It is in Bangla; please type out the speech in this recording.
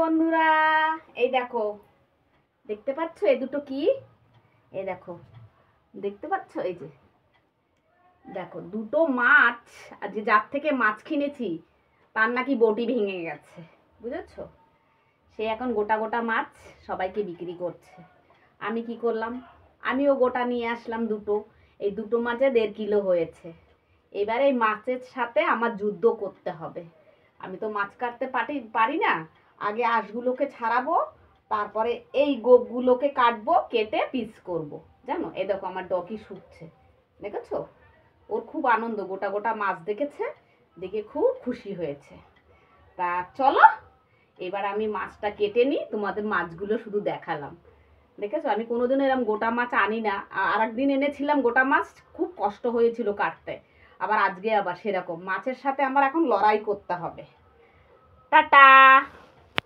বন্ধুরা, এই দেখো, দেখতে পাচ্ছ এই দুটো কি? এই দেখো, দেখতে পাচ্ছ? এই যে দেখো, দুটো মাছ। আজকে যার থেকে মাছ কিনেছি তার নাকি বটি ভেঙে গেছে, বুঝেছো? সে এখন গোটা গোটা মাছ সবাইকে বিক্রি করছে। আমি কি করলাম, আমিও গোটা নিয়ে আসলাম দুটো। এই দুটো মাছে 1.5 কিলো হয়েছে। এবার এই মাছের সাথে আমার যুদ্ধ করতে হবে। আমি তো মাছ কাটতে পারি না। আগে আঁশগুলোকে ছাড়াবো, তারপরে এই গোপগুলোকে কাটবো, কেটে পিস করব। জানো, এই দেখো আমার ডগি শুকছে, দেখেছো? ওর খুব আনন্দ, গোটা গোটা মাছ দেখেছে, দেখে খুব খুশি হয়েছে। তা চলো, এবার আমি মাছটা কেটে নিই, তোমাদের মাছগুলো শুধু দেখালাম। দেখেছো, আমি কোনোদিনও এরকম গোটা মাছ আনি না। আর একদিন এনেছিলাম গোটা মাছ, খুব কষ্ট হয়েছিল কাটতে। আবার আজকে আবার সেরকম মাছের সাথে আমার এখন লড়াই করতে হবে। টাটা।